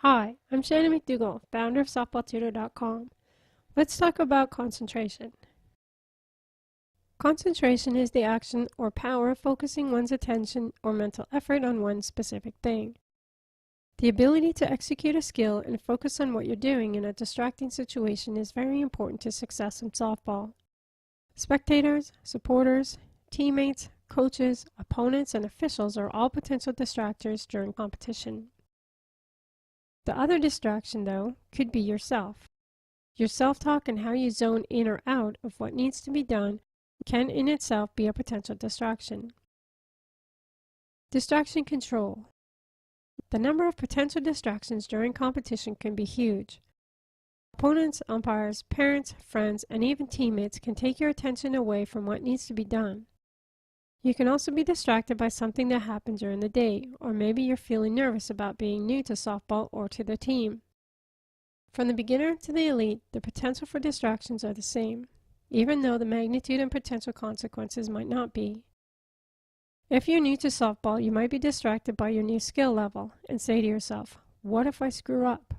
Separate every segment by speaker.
Speaker 1: Hi, I'm Shannon McDougall, founder of SoftballTutor.com. Let's talk about concentration. Concentration is the action or power of focusing one's attention or mental effort on one specific thing. The ability to execute a skill and focus on what you're doing in a distracting situation is very important to success in softball. Spectators, supporters, teammates, coaches, opponents, and officials are all potential distractors during competition. The other distraction, though, could be yourself. Your self-talk and how you zone in or out of what needs to be done can in itself be a potential distraction. Distraction control. The number of potential distractions during competition can be huge. Opponents, umpires, parents, friends, and even teammates can take your attention away from what needs to be done. You can also be distracted by something that happened during the day, or maybe you're feeling nervous about being new to softball or to the team. From the beginner to the elite, the potential for distractions are the same, even though the magnitude and potential consequences might not be. If you're new to softball, you might be distracted by your new skill level and say to yourself, "What if I screw up?"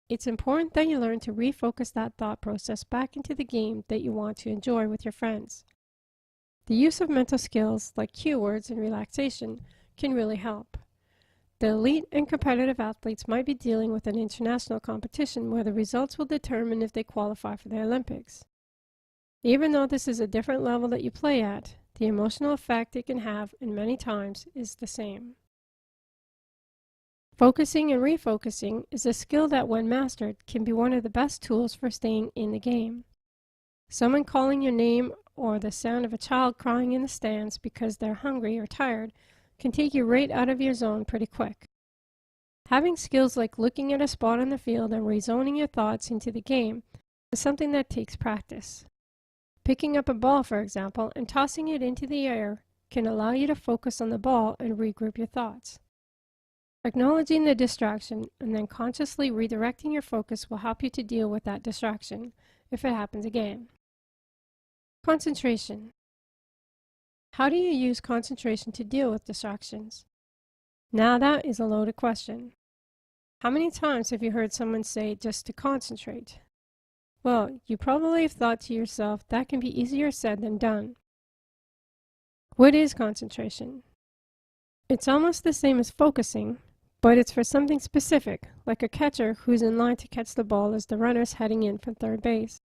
Speaker 1: It's important that you learn to refocus that thought process back into the game that you want to enjoy with your friends. The use of mental skills like cue words and relaxation can really help. The elite and competitive athletes might be dealing with an international competition where the results will determine if they qualify for the Olympics. Even though this is a different level that you play at, the emotional effect it can have, and many times, is the same. Focusing and refocusing is a skill that, when mastered, can be one of the best tools for staying in the game. Someone calling your name or the sound of a child crying in the stands because they're hungry or tired can take you right out of your zone pretty quick. Having skills like looking at a spot on the field and rezoning your thoughts into the game is something that takes practice. Picking up a ball, for example, and tossing it into the air can allow you to focus on the ball and regroup your thoughts. Acknowledging the distraction and then consciously redirecting your focus will help you to deal with that distraction if it happens again. Concentration. How do you use concentration to deal with distractions? Now that is a loaded question. How many times have you heard someone say just to concentrate? Well, you probably have thought to yourself that can be easier said than done. What is concentration? It's almost the same as focusing, but it's for something specific, like a catcher who's in line to catch the ball as the runner's heading in from third base.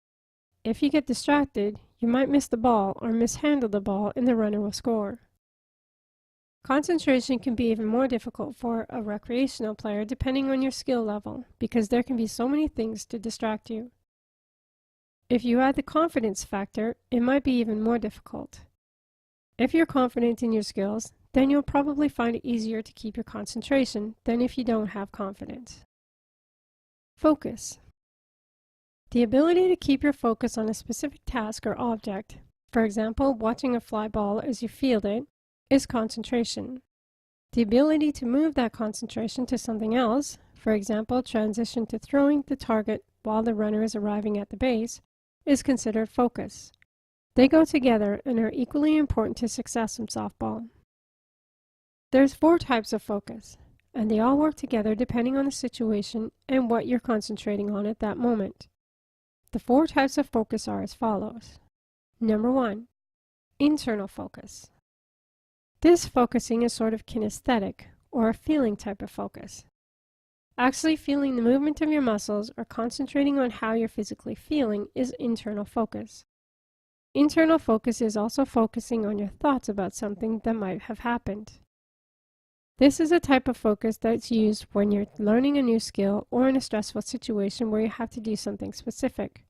Speaker 1: If you get distracted, you might miss the ball or mishandle the ball and the runner will score. Concentration can be even more difficult for a recreational player depending on your skill level, because there can be so many things to distract you. If you add the confidence factor, it might be even more difficult. If you're confident in your skills, then you'll probably find it easier to keep your concentration than if you don't have confidence. Focus. The ability to keep your focus on a specific task or object, for example, watching a fly ball as you field it, is concentration. The ability to move that concentration to something else, for example, transition to throwing the target while the runner is arriving at the base, is considered focus. They go together and are equally important to success in softball. There's 4 types of focus, and they all work together depending on the situation and what you're concentrating on at that moment. The 4 types of focus are as follows. Number 1, internal focus. This focusing is sort of kinesthetic, or a feeling type of focus. Actually feeling the movement of your muscles or concentrating on how you're physically feeling is internal focus. Internal focus is also focusing on your thoughts about something that might have happened. This is a type of focus that's used when you're learning a new skill or in a stressful situation where you have to do something specific.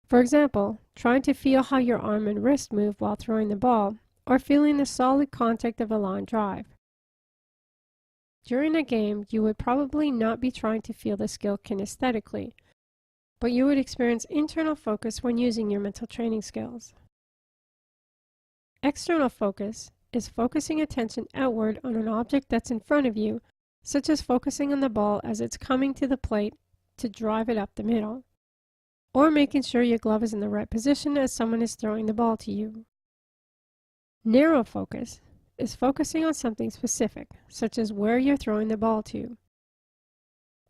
Speaker 1: For example, trying to feel how your arm and wrist move while throwing the ball, or feeling the solid contact of a line drive. During a game, you would probably not be trying to feel the skill kinesthetically, but you would experience internal focus when using your mental training skills. External focus is focusing attention outward on an object that's in front of you, such as focusing on the ball as it's coming to the plate to drive it up the middle, or making sure your glove is in the right position as someone is throwing the ball to you. Narrow focus is focusing on something specific, such as where you're throwing the ball to.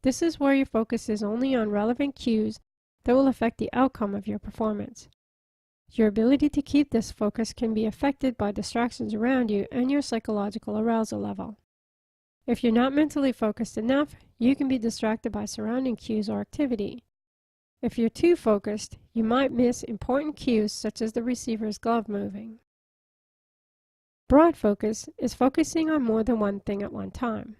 Speaker 1: This is where your focus is only on relevant cues that will affect the outcome of your performance. Your ability to keep this focus can be affected by distractions around you and your psychological arousal level. If you're not mentally focused enough, you can be distracted by surrounding cues or activity. If you're too focused, you might miss important cues such as the receiver's glove moving. Broad focus is focusing on more than one thing at one time.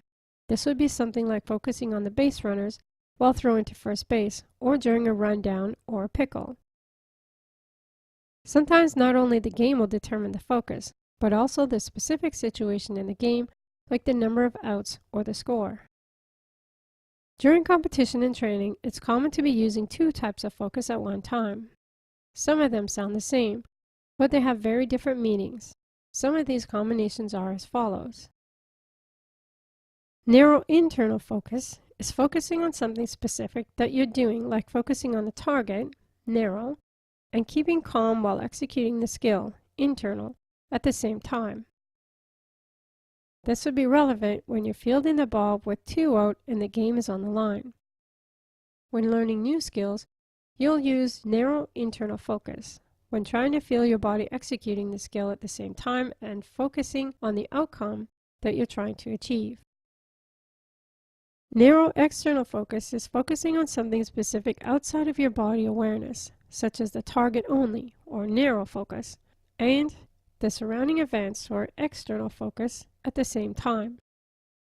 Speaker 1: This would be something like focusing on the base runners while throwing to first base or during a rundown or a pickle. Sometimes not only the game will determine the focus, but also the specific situation in the game, like the number of outs or the score. During competition and training, it's common to be using two types of focus at one time. Some of them sound the same, but they have very different meanings. Some of these combinations are as follows. Narrow internal focus is focusing on something specific that you're doing, like focusing on the target, narrow, and keeping calm while executing the skill, internal, at the same time. This would be relevant when you're fielding the ball with 2 out and the game is on the line. When learning new skills, you'll use narrow internal focus when trying to feel your body executing the skill at the same time and focusing on the outcome that you're trying to achieve. Narrow external focus is focusing on something specific outside of your body awareness, such as the target only, or narrow focus, and the surrounding events, or external focus, at the same time.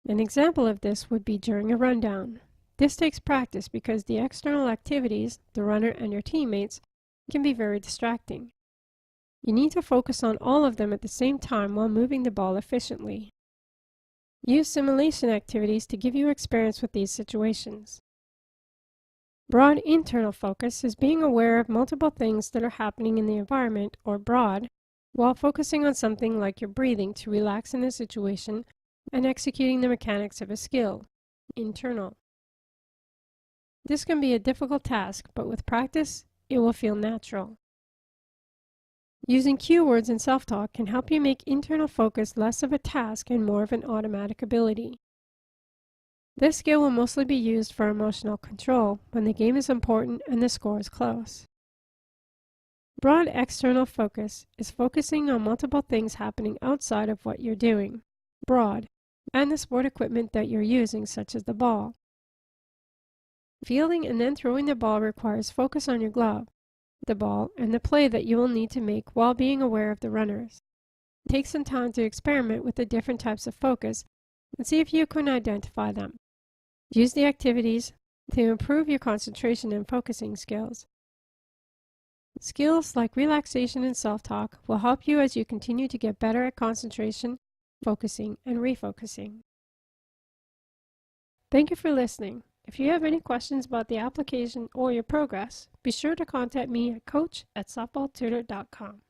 Speaker 1: An example of this would be during a rundown. This takes practice because the external activities, the runner and your teammates, can be very distracting. You need to focus on all of them at the same time while moving the ball efficiently. Use simulation activities to give you experience with these situations. Broad internal focus is being aware of multiple things that are happening in the environment, or broad, while focusing on something like your breathing to relax in a situation and executing the mechanics of a skill, internal. This can be a difficult task, but with practice, it will feel natural. Using cue words and self-talk can help you make internal focus less of a task and more of an automatic ability. This skill will mostly be used for emotional control when the game is important and the score is close. Broad external focus is focusing on multiple things happening outside of what you're doing, broad, and the sport equipment that you're using, such as the ball. Fielding and then throwing the ball requires focus on your glove, the ball, and the play that you will need to make while being aware of the runners. Take some time to experiment with the different types of focus and see if you can identify them. Use the activities to improve your concentration and focusing skills. Skills like relaxation and self-talk will help you as you continue to get better at concentration, focusing, and refocusing. Thank you for listening. If you have any questions about the application or your progress, be sure to contact me at coach@softballtutor.com.